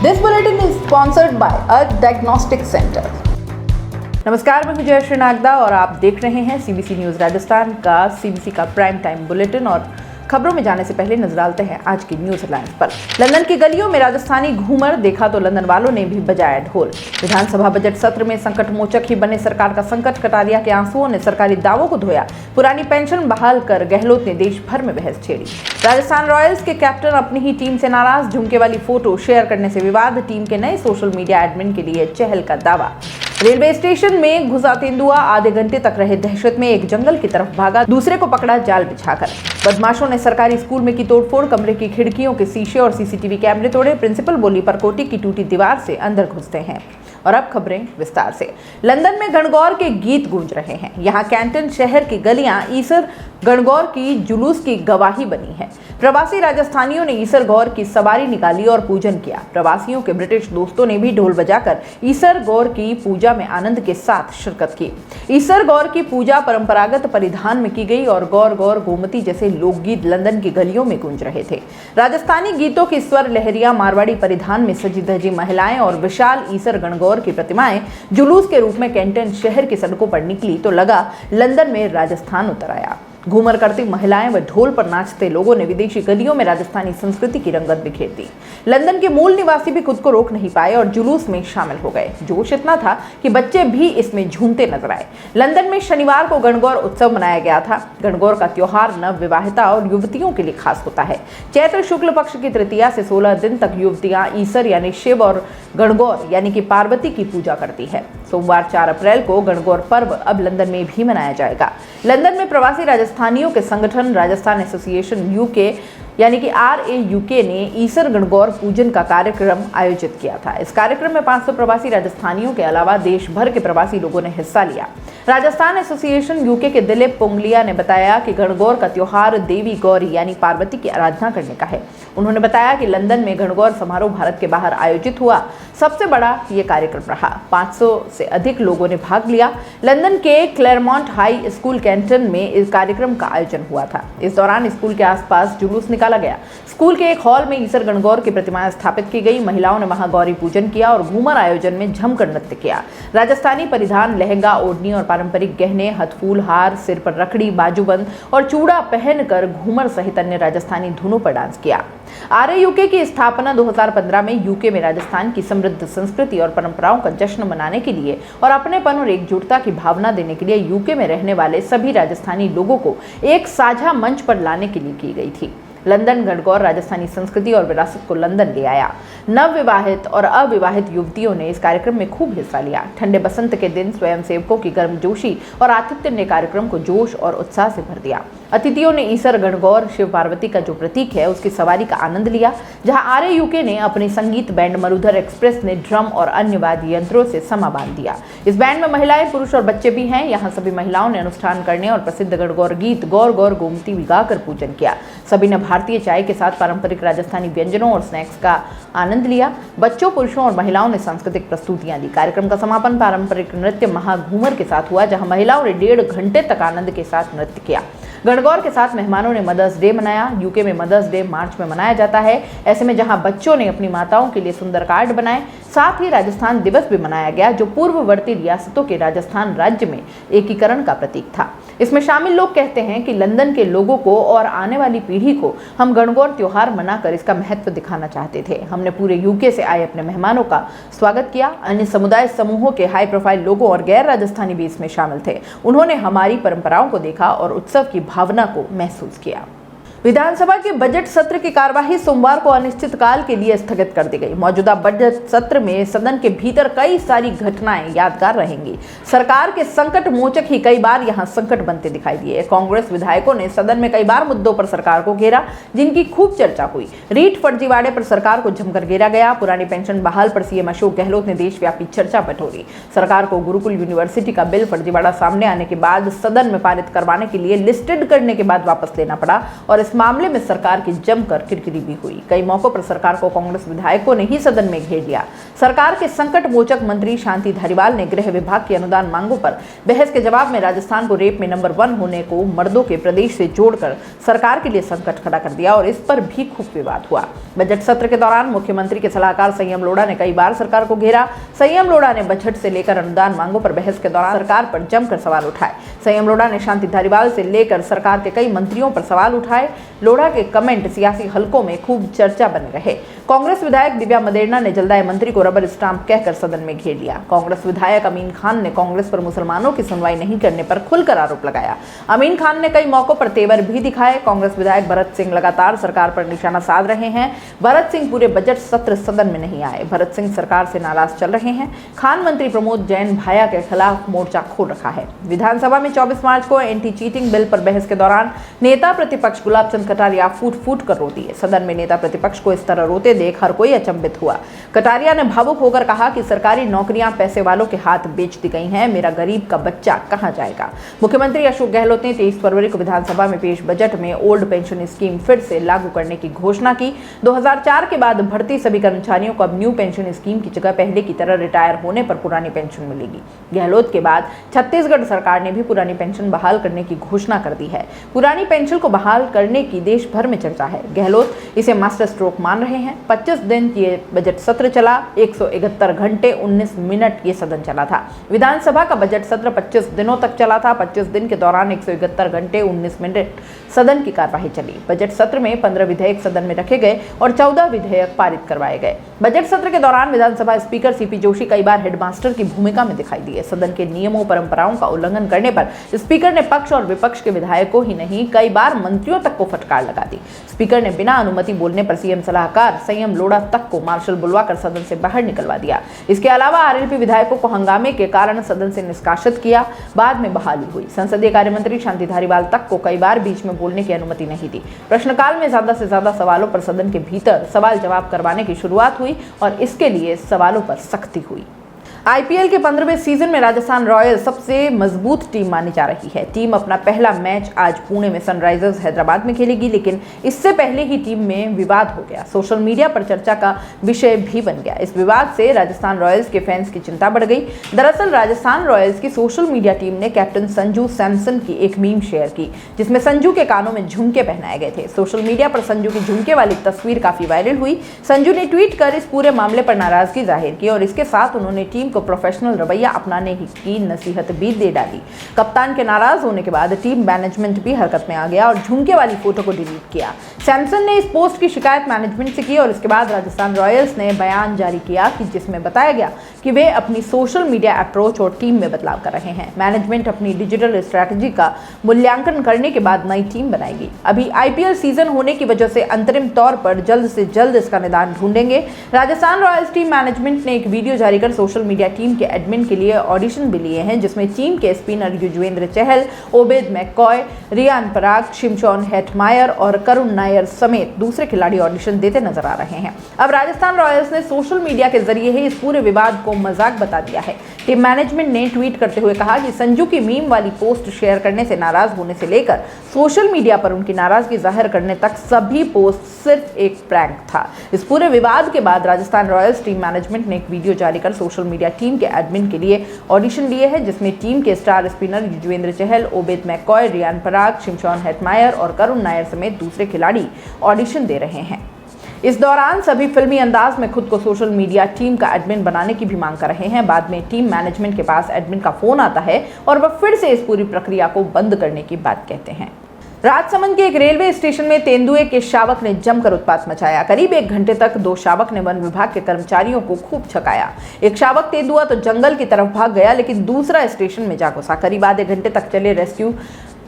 This bulletin is sponsored by Earth Diagnostic Center. नमस्कार, मैं जय श्री नागदा और आप देख रहे हैं सीबीसी न्यूज राजस्थान का सीबीसी का प्राइम टाइम बुलेटिन। और खबरों में जाने से पहले नजर डालते हैं आज की न्यूज हेडलाइंस पर। लंदन की गलियों में राजस्थानी घूमर देखा तो लंदन वालों ने भी बजाया ढोल। विधानसभा बजट सत्र में संकट मोचक ही बने सरकार का संकट, कटारिया के आंसुओं ने सरकारी दावों को धोया। पुरानी पेंशन बहाल कर गहलोत ने देश भर में बहस छेड़ी। राजस्थान रॉयल्स के कैप्टन अपनी ही टीम से नाराज, झुमके वाली फोटो शेयर करने से विवाद। टीम के नए सोशल मीडिया एडमिन के लिए चहल का दावा। रेलवे स्टेशन में घुसा तेंदुआ, आधे घंटे तक रहे दहशत में, एक जंगल की तरफ भागा, दूसरे को पकड़ा जाल बिछाकर। बदमाशों ने सरकारी स्कूल में की तोड़फोड़, कमरे की खिड़कियों के शीशे और सीसीटीवी कैमरे तोड़े। प्रिंसिपल बोली परकोटी की टूटी दीवार से अंदर घुसते हैं। और अब खबरें विस्तार से। लंदन में गणगौर के गीत गूंज रहे हैं। यहाँ कैंटन शहर की गलियां ईसर गणगौर की जुलूस की गवाही बनी है। प्रवासी राजस्थानियों ने ईसर गौर की सवारी निकाली और पूजन किया। प्रवासियों के ब्रिटिश दोस्तों ने भी ढोल बजाकर ईसर गौर की पूजा में आनंद के साथ शिरकत की। ईसर गौर की पूजा परंपरागत परिधान में की गई और गौर गौर गोमती जैसे लोकगीत लंदन की गलियों में गूंज रहे थे। राजस्थानी गीतों की स्वर लहरिया, मारवाड़ी परिधान में सजी धजी महिलाएं और विशाल ईसर गणगौर की प्रतिमाएं जुलूस के रूप में कैंटन शहर की सड़कों पर निकली तो लगा लंदन में राजस्थान उतर आया। घूमर करती महिलाएं व ढोल पर नाचते लोगों ने विदेशी गलियों में राजस्थानी संस्कृति की रंगत बिखेर दी। लंदन के मूल निवासी भी खुद को रोक नहीं पाए और जुलूस में शामिल हो गए। जोश इतना था कि बच्चे भी इसमें झूमते नजर आए। लंदन में शनिवार को गणगौर उत्सव मनाया गया था। गणगौर का त्योहार नव विवाहिता और युवतियों के लिए खास होता है। चैत्र शुक्ल पक्ष की तृतीया से 16 दिन तक युवतियां ईसर यानी शिव और गणगौर यानी कि पार्वती की पूजा करती है। सोमवार 4 अप्रैल को गणगौर पर्व अब लंदन में भी मनाया जाएगा। लंदन में प्रवासी राजस्थानियों के संगठन राजस्थान एसोसिएशन यूके यानी कि RAUK ने ईसर गणगौर पूजन का कार्यक्रम आयोजित किया था। इस कार्यक्रम में 500 प्रवासी राजस्थानियों के अलावा देश भर के प्रवासी लोगों ने हिस्सा लिया। राजस्थान एसोसिएशन यूके के दिलीप पोंगलिया ने बताया कि गणगौर का त्योहार देवी गौरी यानी पार्वती की आराधना करने का है। उन्होंने बताया कि लंदन में गणगौर समारोह भारत के बाहर आयोजित हुआ सबसे बड़ा ये कार्यक्रम रहा। 500 से अधिक लोगों ने भाग लिया। लंदन के क्लेरमॉन्ट हाई स्कूल कैंटन में इस कार्यक्रम का आयोजन हुआ था। इस दौरान स्कूल के आसपास जुलूस निकाला गया। स्कूल के एक हॉल में ईसर गणगौर की प्रतिमाएं स्थापित की गई। महिलाओं ने वहां गौरी पूजन किया और घूमर आयोजन में जमकर नृत्य किया। राजस्थानी परिधान, लहंगा, ओढ़नी और पारंपरिक गहने, हथफूल, हार, सिर पर रखड़ी, बाजूबंद और चूड़ा पहनकर घूमर सहित अन्य राजस्थानी धुनों पर डांस किया। RAUK की स्थापना 2015 में यूके में राजस्थान की समृद्ध संस्कृति और परंपराओं का जश्न मनाने के लिए और अपनेपन और एकजुटता की भावना देने के लिए यूके में रहने वाले सभी राजस्थानी लोगों को एक साझा मंच पर लाने के लिए की गई थी। लंदन गणगौर राजस्थानी संस्कृति और विरासत को लंदन ले आया। नव विवाहित और अविवाहित युवतियों ने इस कार्यक्रम में खूब हिस्सा लिया। ठंडे बसंत के दिन स्वयंसेवकों की गर्मजोशी और आतिथ्य ने कार्यक्रम को जोश और उत्साह से भर दिया। अतिथियों ने ईसर गणगौर शिव पार्वती का जो प्रतीक है उसकी सवारी का आनंद लिया, जहां RAUK ने अपनी संगीत बैंड मरुधर एक्सप्रेस ने ड्रम और अन्य वाद्य यंत्रों से समा बांध दिया। इस बैंड में महिलाएं, पुरुष और बच्चे भी हैं। यहाँ सभी महिलाओं ने अनुष्ठान करने और प्रसिद्ध गणगौर गीत गौर गौर गोमती गाकर पूजन किया। सभी ने भारतीय चाय के साथ पारंपरिक राजस्थानी व्यंजनों और स्नैक्स का आनंद लिया। बच्चों, पुरुषों और महिलाओं ने सांस्कृतिक प्रस्तुतियां दी। कार्यक्रम का समापन पारंपरिक नृत्य महाघूमर के साथ हुआ, जहां महिलाओं ने 1.5 घंटे तक आनंद के साथ नृत्य किया। गणगौर के साथ मेहमानों ने मदर्स डे मनाया। यूके में मदर्स डे मार्च में मनाया जाता है। ऐसे में जहां बच्चों ने अपनी माताओं के लिए सुंदर कार्ड बनाए, साथ ही राजस्थान दिवस भी मनाया गया, जो पूर्ववर्ती रियासतों के राजस्थान राज्य में एकीकरण का प्रतीक था। इसमें शामिल लोग कहते हैं कि लंदन के लोगों को और आने वाली पीढ़ी को हम गणगौर त्योहार मनाकर इसका महत्व दिखाना चाहते थे। हमने पूरे यूके से आए अपने मेहमानों का स्वागत किया। अन्य समुदाय समूहों के हाई प्रोफाइल लोगों और गैर राजस्थानी भी इसमें शामिल थे। उन्होंने हमारी परंपराओं को देखा और उत्सव की भावना को महसूस किया। विधानसभा के बजट सत्र की कार्यवाही सोमवार को अनिश्चितकाल के लिए स्थगित कर दी गई। मौजूदा बजट सत्र में सदन के भीतर कई सारी घटनाएं यादगार रहेंगी। सरकार के संकट मोचक ही कई बार यहां संकट बनते दिखाई दिए। कांग्रेस विधायकों ने सदन में कई बार मुद्दों पर सरकार को घेरा, जिनकी खूब चर्चा हुई। रीट फर्जीवाड़े पर सरकार को जमकर घेरा गया। पुरानी पेंशन बहाल पर CM अशोक गहलोत ने देशव्यापी चर्चा बटोरी। सरकार को गुरुकुल यूनिवर्सिटी का बिल फर्जीवाड़ा सामने आने के बाद सदन में पारित करवाने के लिए लिस्टेड करने के बाद वापस लेना पड़ा और और इस मामले में सरकार की जमकर किरकिरी भी हुई। कई मौकों पर सरकार को कांग्रेस विधायकों ने ही सदन में घेर लिया। सरकार के संकट मोचक मंत्री शांति धारीवाल ने गृह विभाग की अनुदान मांगों पर बहस के जवाब में राजस्थान को रेप में नंबर 1 होने को मर्दों के प्रदेश से जोड़कर सरकार के लिए संकट खड़ा कर दिया और इस पर भी खूब विवाद हुआ। बजट सत्र के दौरान मुख्यमंत्री के सलाहकार संयम लोढ़ा ने कई बार सरकार को घेरा। संयम लोढ़ा ने बजट से लेकर अनुदान मांगों पर बहस के दौरान सरकार पर जमकर सवाल उठाए। संयम लोढ़ा ने शांति धारीवाल से लेकर सरकार के कई मंत्रियों पर सवाल उठाए। लोढ़ा के कमेंट सियासी हलकों में खूब चर्चा बने रहे। कांग्रेस विधायक दिव्या मदेरणा ने जलदाय मंत्री को रबर स्टाम्प कहकर सदन में घेर लिया। कांग्रेस विधायक अमीन खान ने कांग्रेस पर मुसलमानों की सुनवाई नहीं करने पर खुलकर आरोप लगाया। अमीन खान ने कई मौकों पर तेवर भी दिखाए। कांग्रेस विधायक भरत सिंह लगातार सरकार पर निशाना साध रहे हैं। भरत सिंह पूरे बजट सत्र सदन में नहीं आए। भरत सिंह सरकार से नाराज चल रहे हैं। खान मंत्री प्रमोद जैन भाया के खिलाफ मोर्चा खोल रखा है। विधानसभा में 24 मार्च को एंटी चीटिंग बिल पर बहस के दौरान नेता प्रतिपक्ष गुलाब चंद कटारिया फूट फूट कर रो दिए। सदन में नेता प्रतिपक्ष को इस तरह रोते देख हर कोई अचंभित हुआ। कटारिया ने भावुक होकर कहा कि सरकारी नौकरियां पैसे वालों के हाथ बेच दी गई हैं, मेरा गरीब का बच्चा कहां जाएगा। मुख्यमंत्री अशोक गहलोत ने 23 फरवरी को विधानसभा में पेश बजट में ओल्ड पेंशन स्कीम फिर से लागू करने की घोषणा की। 2004 के बाद भर्ती सभी कर्मचारियों को अब न्यू पेंशन स्कीम की जगह पहले की तरह रिटायर होने पर पुरानी पेंशन मिलेगी। गहलोत के बाद छत्तीसगढ़ सरकार ने भी पुरानी पेंशन बहाल करने की घोषणा कर दी है। पुरानी पेंशन को बहाल करने की देश भर में चर्चा है। गहलोत इसे मास्टर स्ट्रोक मान रहे हैं। 25 दिन ये बजट सत्र चला। 171 घंटे 19 मिनट ये सदन चला था। विधानसभा का बजट सत्र 25 दिनों तक चला था। 25 दिन के दौरान 171 घंटे 19 मिनट सदन की कार्यवाही चली। बजट सत्र में 15 विधेयक सदन में रखे गए और 14 विधेयक पारित करवाए गए। बजट सत्र के दौरान विधानसभा स्पीकर सीपी जोशी कई बार हेडमास्टर की भूमिका में दिखाई दिए। सदन के नियमों परंपराओं का उल्लंघन करने पर स्पीकर ने पक्ष और विपक्ष के विधायकों ही नहीं कई बार मंत्रियों तक को फटकार लगा दी। स्पीकर ने बिना अनुमति बोलने पर सीएम सलाहकार संयम लोढ़ा तक को मार्शल बुलवाकर सदन से बाहर निकलवा दिया। इसके अलावा आरएलपी विधायकों को हंगामे के कारण सदन से निष्कासित किया। बाद में बहाली हुई। संसदीय कार्य मंत्री शांति धारीवाल तक को कई बार बीच में बोलने की अनुमति नहीं दी। प्रश्नकाल में ज्यादा से ज्यादा सवालों पर सदन के भीतर सवाल जवाब करवाने की शुरुआत हुई और इसके लिए सवालों पर सख्ती हुई। आईपीएल के 15वें सीजन में राजस्थान रॉयल्स सबसे मजबूत टीम मानी जा रही है। टीम अपना पहला मैच आज पुणे में सनराइजर्स हैदराबाद में खेलेगी, लेकिन इससे पहले ही टीम में विवाद हो गया। सोशल मीडिया पर चर्चा का विषय भी बन गया। इस विवाद से राजस्थान रॉयल्स के फैंस की चिंता बढ़ गई। दरअसल राजस्थान रॉयल्स की सोशल मीडिया टीम ने कैप्टन संजू सैमसन की एक मीम शेयर की, जिसमें संजू के कानों में झुमके पहनाए गए थे। सोशल मीडिया पर संजू की झुमके वाली तस्वीर काफी वायरल हुई। संजू ने ट्वीट कर इस पूरे मामले पर नाराजगी जाहिर की और इसके साथ उन्होंने टीम को प्रोफेशनल रवैया अपनाने की नसीहत भी दे डाली। कप्तान के नाराज होने के बाद टीम मैनेजमेंट भी हरकत में आ गया और झुमके वाली फोटो को डिलीट किया। सैमसन ने इस पोस्ट की शिकायत मैनेजमेंट से की और इसके बाद राजस्थान रॉयल्स ने बयान जारी किया कि जिसमें बताया गया कि वे अपनी सोशल मीडिया अप्रोच और टीम में बदलाव कर रहे हैं। मैनेजमेंट अपनी डिजिटल स्ट्रैटेजी का मूल्यांकन करने के बाद नई टीम बनाएगी। अभी आईपीएल सीजन होने की वजह से अंतरिम तौर पर जल्द से जल्द इसका निदान ढूंढेंगे। राजस्थान रॉयल्स टीम मैनेजमेंट ने एक वीडियो जारी कर सोशल मीडिया टीम के एडमिन के लिए ऑडिशन भी लिए हैं, जिसमें टीम के spinner Yuzvendra Chahal, Obed McCoy, Riyan Parag, शिमशॉन Hetmyer और करुण नायर समेत दूसरे खिलाड़ी ऑडिशन देते नजर आ रहे हैं। अब राजस्थान रॉयल्स ने सोशल मीडिया के जरिए ही इस पूरे विवाद को मजाक बता दिया है। टीम मैनेजमेंट ने ट्वीट करते हुए कहा कि संजू की मीम वाली पोस्ट शेयर करने से नाराज होने से लेकर सोशल मीडिया पर उनकी नाराजगी जाहिर करने तक सभी पोस्ट सिर्फ एक प्रैंक था। इस पूरे विवाद के बाद राजस्थान रॉयल्स टीम मैनेजमेंट ने एक वीडियो जारी कर सोशल मीडिया टीम के एडमिन के लिए ऑडिशन लिए हैं, जिसमें टीम के star spinner Yuzvendra Chahal, Obed McCoy, Riyan Parag, शिमशॉन Hetmyer और करुण नायर समेत दूसरे खिलाड़ी ऑडिशन दे रहे हैं। इस दौरान सभी फिल्मी अंदाज में खुद को सोशल मीडिया टीम का एडमिन बनाने की भी मांग कर रहे हैं। बाद में टीम मैनेजमेंट के पास एडमिन का फोन आता है और वह फिर से इस पूरी प्रक्रिया को बंद करने की बात कहते हैं। राजसमंद के एक रेलवे स्टेशन में तेंदुए के शावक ने जमकर उत्पात मचाया। करीब 1 घंटे तक 2 शावक ने वन विभाग के कर्मचारियों को खूब छकाया। एक शावक तेंदुआ तो जंगल की तरफ भाग गया, लेकिन दूसरा स्टेशन में जा घुसा। करीब आधे घंटे तक चले रेस्क्यू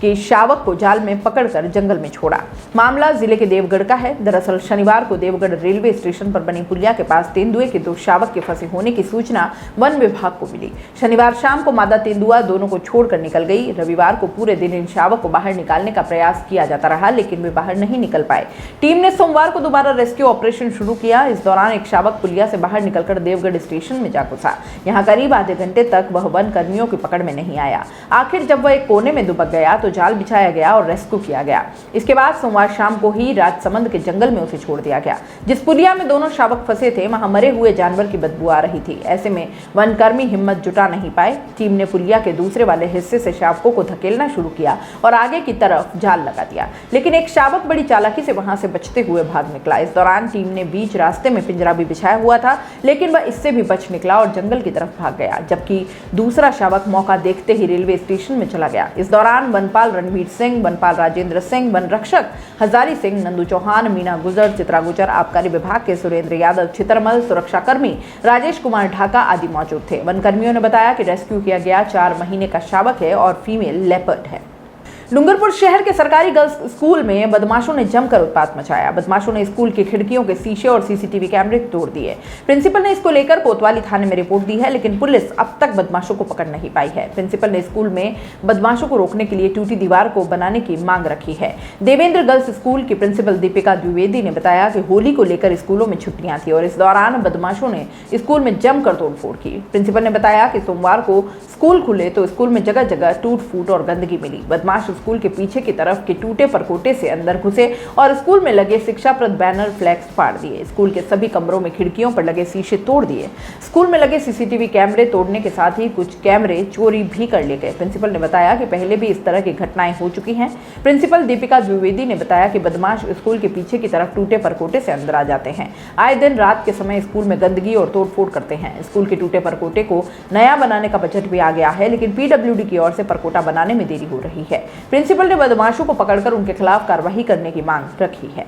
के शावक को जाल में पकड़कर जंगल में छोड़ा। मामला जिले के देवगढ़ का है। दरअसल शनिवार को देवगढ़ रेलवे स्टेशन पर बनी पुलिया के पास तेंदुए के 2 शावक के फंसे होने की सूचना वन विभाग को मिली। शनिवार शाम को मादा तेंदुआ दोनों को छोड़कर निकल गई। रविवार को पूरे दिन इन शावक को बाहर निकालने का प्रयास किया जाता रहा, लेकिन वे बाहर नहीं निकल पाए। टीम ने सोमवार को दोबारा रेस्क्यू ऑपरेशन शुरू किया। इस दौरान एक शावक पुलिया से बाहर निकलकर देवगढ़ स्टेशन में जा घुसा। यहाँ करीब आधे घंटे तक वह वन कर्मियों की पकड़ में नहीं आया। आखिर जब वह एक कोने में दुबक गया तो जाल बिछाया गया और रेस्क्यू किया गया। इसके बाद सोमवार शाम को ही राजसमंद के जंगल में उसे छोड़ दिया गया। जिस पुलिया में दोनों शावक फंसे थे वहां मरे हुए जानवर की बदबू आ रही थी। ऐसे में वनकर्मी हिम्मत जुटा नहीं पाए। टीम ने पुलिया के दूसरे वाले हिस्से से शावकों को धकेलना शुरू किया और आगे की तरफ जाल लगा दिया, लेकिन एक शावक बड़ी चालाकी से वहां से बचते हुए भाग निकला। इस दौरान टीम ने बीच रास्ते में पिंजरा भी बिछाया हुआ था, लेकिन वह इससे भी बच निकला और जंगल की तरफ भाग गया, जबकि दूसरा शावक मौका देखते ही रेलवे स्टेशन में चला गया। इस दौरान वनपाल रणवीर सिंह, वनपाल राजेंद्र सिंह, वन रक्षक हजारी सिंह, नंदू चौहान, मीना गुजर, चित्रा गुजर, आबकारी विभाग के सुरेंद्र यादव छितरमल, सुरक्षाकर्मी राजेश कुमार ढाका आदि मौजूद थे। वनकर्मियों ने बताया कि रेस्क्यू किया गया 4 महीने का शावक है और फीमेल लेपर्ड है। डूंगरपुर शहर के सरकारी गर्ल्स स्कूल में बदमाशों ने जमकर उत्पात मचाया। बदमाशों ने स्कूल की खिड़कियों के शीशे और सीसीटीवी कैमरे तोड़ दिए। प्रिंसिपल ने इसको लेकर कोतवाली थाने में रिपोर्ट दी है, लेकिन पुलिस अब तक बदमाशों को पकड़ नहीं पाई है। प्रिंसिपल ने स्कूल में बदमाशों को रोकने के लिए टूटी दीवार को बनाने की मांग रखी है। देवेंद्र गर्ल्स स्कूल की प्रिंसिपल दीपिका द्विवेदी ने बताया कि होली को लेकर स्कूलों में छुट्टियां थी और इस दौरान बदमाशों ने स्कूल में जमकर तोड़फोड़ की। प्रिंसिपल ने बताया कि सोमवार को स्कूल खुले तो स्कूल में जगह जगह टूट फूट और गंदगी मिली। बदमाश स्कूल के पीछे की तरफ के टूटे परकोटे से अंदर घुसे और स्कूल में लगे शिक्षाप्रद बैनर फ्लैक्स फाड़ दिए। स्कूल के सभी कमरों में खिड़कियों पर लगे शीशे तोड़ दिए। स्कूल में लगे सीसीटीवी कैमरे तोड़ने के साथ ही कुछ कैमरे चोरी भी कर लिए गए। प्रिंसिपल ने बताया कि पहले भी इस तरह की घटनाएं हो चुकी हैं। प्रिंसिपल दीपिका द्विवेदी ने बताया कि बदमाश स्कूल के पीछे की तरफ टूटे परकोटे से अंदर आ जाते हैं। आए दिन रात के समय स्कूल में गंदगी और तोड़फोड़ करते हैं। स्कूल के टूटे परकोटे को नया बनाने का बजट भी आ गया है, लेकिन पीडब्ल्यूडी की ओर से परकोटा बनाने में देरी हो रही है। प्रिंसिपल ने बदमाशों को पकड़कर उनके खिलाफ कार्रवाई करने की मांग रखी है।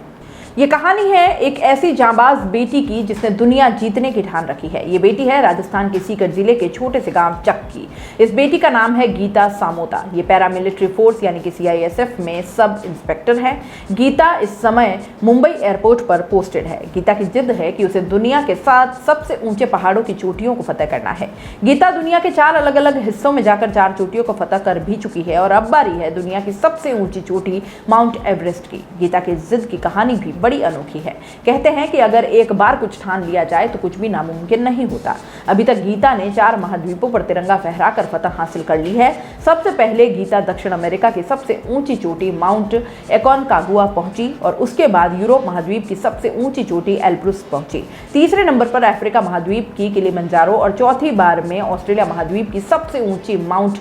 ये कहानी है एक ऐसी जांबाज बेटी की जिसने दुनिया जीतने की ठान रखी है। ये बेटी है राजस्थान के सीकर जिले के छोटे से गांव चक की। इस बेटी का नाम है गीता सामोता। ये पैरामिलिट्री फोर्स यानी कि CISF में सब इंस्पेक्टर है। गीता इस समय मुंबई एयरपोर्ट पर पोस्टेड है। गीता की जिद है कि उसे दुनिया के 7 सबसे ऊंचे पहाड़ों की चोटियों को फतह करना है। गीता दुनिया के 4 अलग अलग हिस्सों में जाकर 4 चोटियों को फतह कर भी चुकी है और अब बारी है दुनिया की सबसे ऊंची चोटी माउंट एवरेस्ट की। गीता की जिद की कहानी भी बड़ी अनोखी है। कहते हैं कि अगर एक बार कुछ ठान लिया जाए तो कुछ भी नामुमकिन नहीं होता। अभी तक गीता ने 4 महाद्वीपों पर तिरंगा फहराकर फतह हासिल कर ली है। सबसे पहले गीता दक्षिण अमेरिका की सबसे ऊंची चोटी माउंट एकोनकागुआ पहुंची और उसके बाद यूरोप महाद्वीप की सबसे ऊंची चोटी एल्ब्रुस पहुंची। तीसरे नंबर पर अफ्रीका महाद्वीप की किलिमंजारो और चौथी बार में ऑस्ट्रेलिया महाद्वीप की सबसे ऊंची माउंट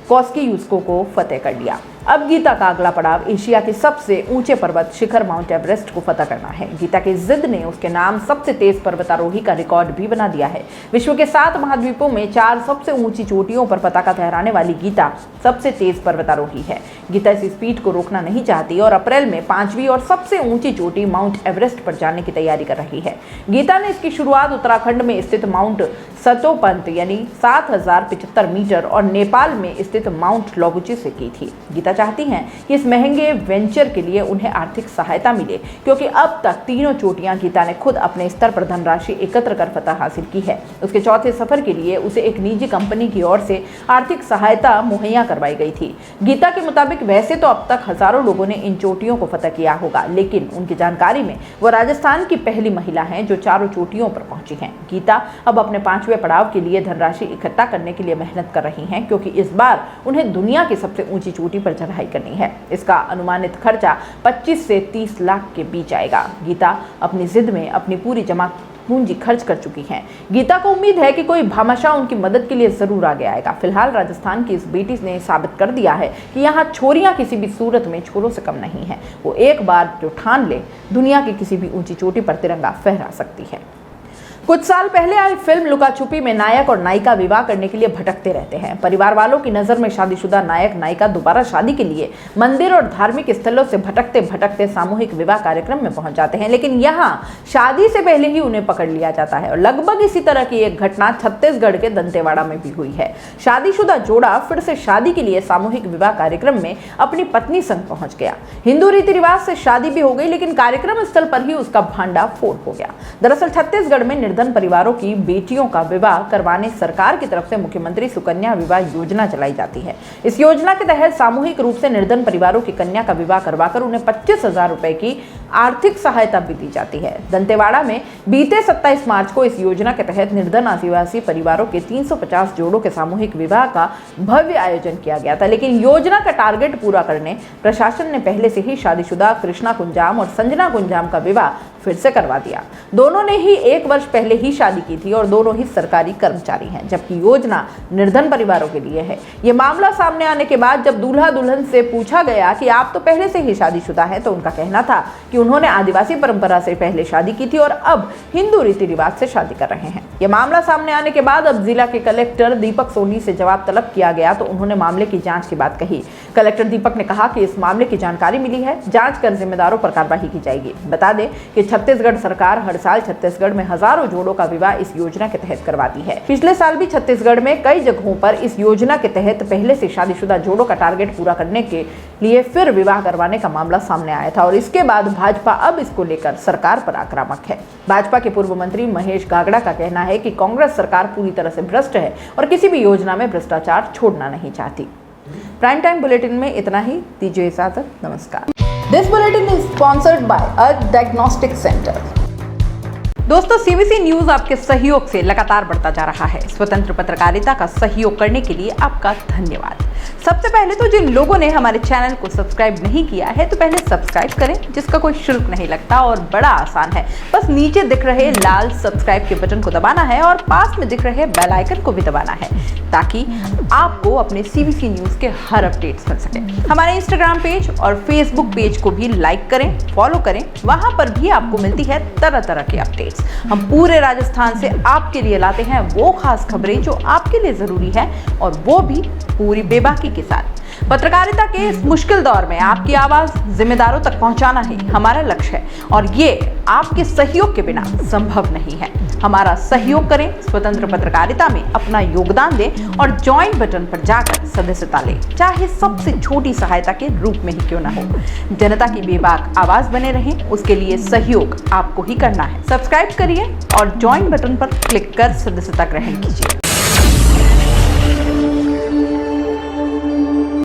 कॉस्कीयुस्को को फतेह कर लिया। अब गीता का अगला पड़ाव एशिया के सबसे ऊंचे पर्वत शिखर माउंट एवरेस्ट को फतह करना है। गीता की जिद ने उसके नाम सबसे तेज पर्वतारोही का रिकॉर्ड भी बना दिया है। विश्व के 7 महाद्वीपों में 4 सबसे ऊंची चोटियों पर पताका फहराने वाली गीता सबसे तेज पर्वतारोही है। गीता इस स्पीड को रोकना नहीं चाहती और अप्रैल में 5वीं और सबसे ऊंची चोटी माउंट एवरेस्ट पर जाने की तैयारी कर रही है। गीता ने इसकी शुरुआत उत्तराखंड में स्थित माउंट सतोपंत यानी 7075 मीटर और नेपाल में स्थित माउंट लोबुची से की थी। गीता चाहती हैं कि इस महंगे वेंचर के लिए उन्हें आर्थिक सहायता मिले, क्योंकि अब तक तीनों चोटियां गीता ने खुद अपने स्तर पर धनराशि एकत्र कर फतह हासिल की है। उसके चौथे सफर के लिए उसे एक निजी कंपनी की ओर से आर्थिक सहायता मुहैया करवाई गई थी। गीता के मुताबिक वैसे तो अब तक हजारों लोगों ने इन चोटियों को फतह किया होगा, लेकिन उनकी जानकारी में वो राजस्थान की पहली महिला हैं जो 4 चोटियों पर पहुंची हैं। गीता अब अपने 5वें पड़ाव के लिए धनराशि इकट्ठा करने के लिए मेहनत कर रही हैं, क्योंकि इस बार उन्हें दुनिया की सबसे ऊंची चोटी पर चढ़ाई करनी है। इसका अनुमानित खर्चा 25 से 30 लाख के बीच आएगा। गीता अपनी जिद में अपनी पूरी जमा पूंजी खर्च कर चुकी हैं। गीता को उम्मीद है कि कोई भामाशाह उनकी मदद के लिए जरूर आगे आएगा। फिलहाल राजस्थान की इस बेटी ने साबित कर दिया है कि यहाँ छोरियां किसी भी सूरत में छोरों से कम नहीं है। वो एक बार जो ठान ले, दुनिया की किसी भी ऊंची चोटी पर तिरंगा फहरा सकती है। कुछ साल पहले आई फिल्म लुका छुपी में नायक और नायिका विवाह करने के लिए भटकते रहते हैं। परिवार वालों की नजर में शादीशुदा नायक नायिका दोबारा शादी के लिए मंदिर और धार्मिक स्थलों से भटकते भटकते सामूहिक विवाह कार्यक्रम में पहुंच जाते हैं, लेकिन यहाँ शादी से पहले ही उन्हें पकड़ लिया जाता है। और लगभग इसी तरह की एक घटना छत्तीसगढ़ के दंतेवाड़ा में भी हुई है। शादीशुदा जोड़ा फिर से शादी के लिए सामूहिक विवाह कार्यक्रम में अपनी पत्नी संग पहुंच गया। हिंदू रीति रिवाज से शादी भी हो गई, लेकिन कार्यक्रम स्थल पर ही उसका भांडा फोड़ हो गया। दरअसल छत्तीसगढ़ में निर्धन परिवारों की बेटियों का विवाह करवाने सरकार की तरफ से मुख्यमंत्री सुकन्या विवाह योजना चलाई जाती है। इस योजना के तहत सामूहिक रूप से निर्धन परिवारों की कन्या का विवाह करवाकर उन्हें 25,000 रुपए की आर्थिक सहायता भी दी जाती है। दंतेवाड़ा में बीते 27 मार्च को इस योजना के तहत निर्धन आदिवासी परिवारों के 350 जोड़ों के सामूहिक विवाह का भव्य आयोजन किया गया था। लेकिन योजना का टारगेट पूरा करने प्रशासन ने पहले से ही शादीशुदा कृष्णा कुंजाम और संजना कुंजाम का विवाह फिर से करवा दिया। दोनों ने ही 1 वर्ष पहले ही शादी की थी और दोनों ही सरकारी कर्मचारी हैं, जबकि योजना निर्धन परिवारों के लिए है। ये मामला सामने आने के बाद जब दूल्हा दुल्हन से पूछा गया कि आप तो पहले से ही शादीशुदा हैं, तो उनका कहना था कि उन्होंने आदिवासी परंपरा से पहले शादी की थी और अब हिंदू रीति रिवाज से शादी कर रहे हैं। ये मामला सामने आने के बाद अब जिला के कलेक्टर दीपक सोनी से जवाब तलब किया गया, तो उन्होंने मामले की जांच की बात कही। कलेक्टर दीपक ने कहा कि इस मामले की जानकारी मिली है, जांच कर जिम्मेदारों पर कार्रवाई की जाएगी। बता दें कि छत्तीसगढ़ सरकार हर साल छत्तीसगढ़ में हजारों जोड़ों का विवाह इस योजना के तहत करवाती है। पिछले साल भी छत्तीसगढ़ में कई जगहों पर इस योजना के तहत पहले से शादीशुदा जोड़ों का टारगेट पूरा करने के लिए फिर विवाह करवाने का मामला सामने आया था और इसके बाद भाजपा अब इसको लेकर सरकार पर आक्रामक है। भाजपा के पूर्व मंत्री महेश गागड़ा का कहना है कि कांग्रेस सरकार पूरी तरह से भ्रष्ट है और किसी भी योजना में भ्रष्टाचार छोड़ना नहीं चाहती। प्राइम टाइम बुलेटिन में इतना ही, दीजिए इजाजत, नमस्कार। This bulletin is sponsored by a diagnostic centre. दोस्तों, सीबीसी न्यूज आपके सहयोग से लगातार बढ़ता जा रहा है। स्वतंत्र पत्रकारिता का सहयोग करने के लिए आपका धन्यवाद। सबसे पहले तो जिन लोगों ने हमारे चैनल को सब्सक्राइब नहीं किया है, तो पहले सब्सक्राइब करें, जिसका कोई शुल्क नहीं लगता और बड़ा आसान है। बस नीचे दिख रहे लाल सब्सक्राइब के बटन को दबाना है और पास में दिख रहे बेल आइकन को भी दबाना है, ताकि आपको अपने सीबीसी न्यूज के हर अपडेट्स मिल सके। हमारे इंस्टाग्राम पेज और फेसबुक पेज को भी लाइक करें, फॉलो करें, वहां पर भी आपको मिलती है तरह तरह की अपडेट्स। हम पूरे राजस्थान से आपके लिए लाते हैं वो खास खबरें जो आपके लिए जरूरी है, और वो भी पूरी बेबाकी के साथ। पत्रकारिता के इस मुश्किल दौर में आपकी आवाज जिम्मेदारों तक पहुंचाना ही हमारा लक्ष्य है, और ये आपके सहयोग के बिना संभव नहीं है। हमारा सहयोग करें, स्वतंत्र पत्रकारिता में अपना योगदान दें और ज्वाइन बटन पर जाकर सदस्यता लें, चाहे सबसे छोटी सहायता के रूप में ही क्यों ना हो। जनता की बेबाक आवाज बने रहें, उसके लिए सहयोग आपको ही करना है। सब्सक्राइब करिए और ज्वाइन बटन पर क्लिक कर सदस्यता ग्रहण कीजिए।